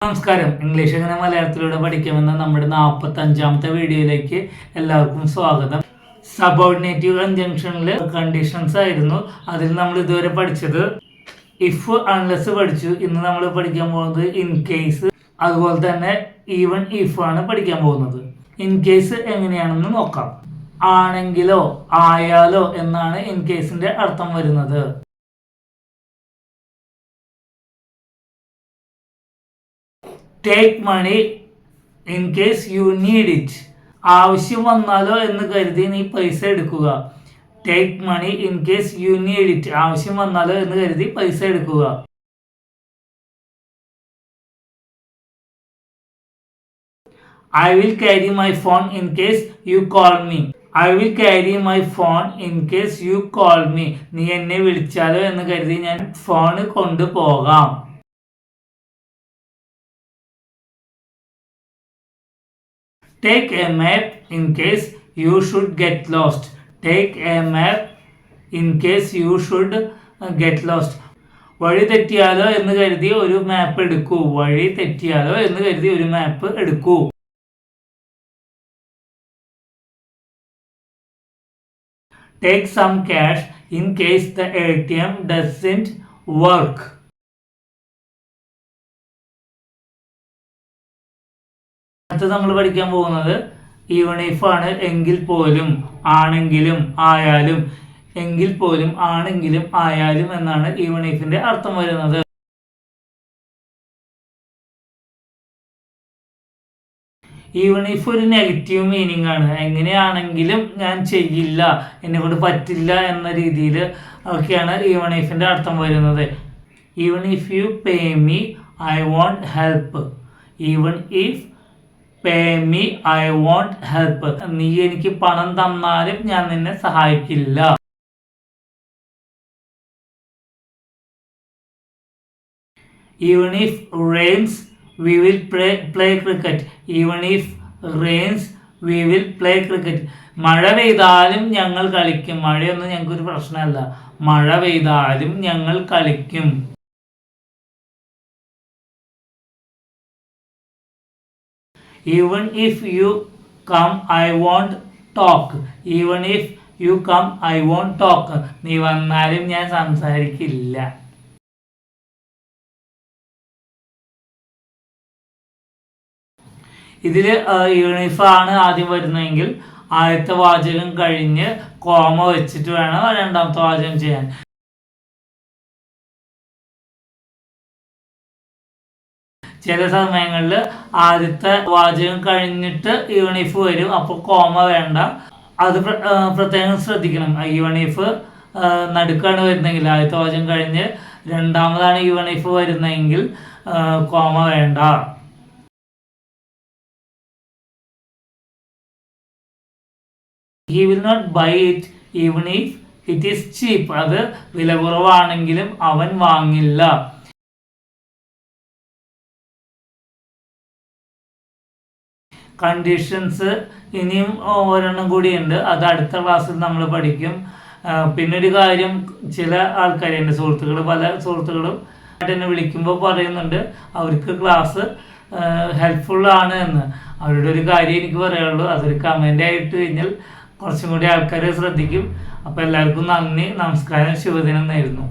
നമസ്കാരം. ഇംഗ്ലീഷ് എങ്ങനെ മലയാളത്തിലൂടെ പഠിക്കാമെന്ന നമ്മുടെ 45ാമത്തെ വീഡിയോയിലേക്ക് എല്ലാവർക്കും സ്വാഗതം. സബോർഡിനേറ്റീവ് കൺജങ്ഷനിൽ കണ്ടീഷൻസ് ആയിരുന്നു. അതിൽ നമ്മൾ ഇതുവരെ പഠിച്ചത് ഇഫ്, അൺലെസ് പഠിച്ചു. ഇന്ന് നമ്മൾ പഠിക്കാൻ പോകുന്നത് ഇൻ കേസ്, അതുപോലെ തന്നെ ഈവൻ ഇഫ് ആണ് പഠിക്കാൻ പോകുന്നത്. ഇൻ കേസ് എങ്ങനെയാണെന്ന് നോക്കാം. ആണെങ്കിലോ ആയാലോ എന്നാണ് ഇൻ കേസിന്റെ അർത്ഥം വരുന്നത്. Take money in case you need it. ആവശ്യം വന്നാലോ എന്ന് കരുതി നീ പൈസ എടുക്കുക. Take money in case you need it. ആവശ്യം വന്നാലോ എന്ന് കരുതി പൈസ എടുക്കുക. I will carry my phone in case you call me. I will carry my phone in case you call me. നീ എന്നെ വിളിച്ചാലോ എന്ന് കരുതി ഞാൻ ഫോൺ കൊണ്ടുപോകാം. Take a map in case you should get lost. Take a map in case you should get lost. വഴി തെറ്റിയാലോ എന്ന് കരുതി ഒരു മാപ്പ് എടുക്കൂ. വഴി തെറ്റിയാലോ എന്ന് കരുതി ഒരു മാപ്പ് എടുക്കൂ. Take some cash in case the ATM doesn't work. അടുത്ത നമ്മൾ പഠിക്കാൻ പോകുന്നത് ഈവൺ ഇഫ് ആണ്. എങ്കിൽ പോലും, ആണെങ്കിലും, ആയാലും. എങ്കിൽ പോലും, ആണെങ്കിലും, ആയാലും എന്നാണ് ഈവൺ ഇഫിന്റെ അർത്ഥം വരുന്നത്. ഈവൺ ഇഫ് ഒരു നെഗറ്റീവ് മീനിങ് ആണ്. എങ്ങനെയാണെങ്കിലും ഞാൻ ചെയ്യില്ല, എന്നെ കൊണ്ട് പറ്റില്ല എന്ന രീതിയിൽ ഒക്കെയാണ് ഈവൺ ഇഫിന്റെ അർത്ഥം വരുന്നത്. Even if you pay me I won't help. Even if pay me I won't help. നീ എനിക്ക് പണം തന്നാലും ഞാൻ നിന്നെ സഹായിക്കില്ല. Even if Reigns we will play cricket. Even if rains we will play cricket. മഴ പെയ്താലും ഞങ്ങൾ കളിക്കും. മഴയൊന്നും ഞങ്ങൾക്കൊരു പ്രശ്നമല്ല. മഴ പെയ്താലും ഞങ്ങൾ കളിക്കും. Even if you come I won't talk. Even if you come I won't talk. നീ വന്നാലും ഞാൻ സംസാരിക്കില്ല. ഇതിൽ ഈവൺ ഇഫ് ആണ് ആദ്യം വരുന്നതെങ്കിൽ ആദ്യത്തെ വാചകം കഴിഞ്ഞ് കോമ വെച്ചിട്ട് വേണം രണ്ടാമത്തെ വാചകം ചെയ്യാൻ. ചില സമയങ്ങളിൽ ആദ്യത്തെ വാചകം കഴിഞ്ഞിട്ട് ഈവൺ ഇഫ് വരും, അപ്പോൾ കോമ വേണ്ട. അത് പ്രത്യേകം ശ്രദ്ധിക്കണം. ഈവൺ ഇഫ് നടുക്കാണ് വരുന്നതെങ്കിൽ, ആദ്യത്തെ വാചകം കഴിഞ്ഞ് രണ്ടാമതാണ് ഈവൺ ഇഫ് വരുന്നതെങ്കിൽ കോമ വേണ്ട. He will not buy it even if it is cheap. അത് വില കുറവാണെങ്കിലും അവൻ വാങ്ങില്ല. കണ്ടീഷൻസ് ഇനിയും ഒരെണ്ണം കൂടിയുണ്ട്. അത് അടുത്ത ക്ലാസ്സിൽ നമ്മൾ പഠിക്കും. പിന്നൊരു കാര്യം, ചില ആൾക്കാർ, എൻ്റെ സുഹൃത്തുക്കൾ, പല സുഹൃത്തുക്കളും എന്നെ വിളിക്കുമ്പോൾ പറയുന്നുണ്ട് അവർക്ക് ക്ലാസ് ഹെൽപ്ഫുള്ളാണ് എന്ന്. അവരുടെ ഒരു കാര്യം എനിക്ക് പറയാനുള്ളൂ, അതൊരു കമൻ്റ് ആയിട്ട് കഴിഞ്ഞാൽ കുറച്ചും കൂടി ആൾക്കാർ ശ്രദ്ധിക്കും. അപ്പോൾ എല്ലാവർക്കും നന്ദി, നമസ്കാരം, ശുഭദിനം നേരുന്നു.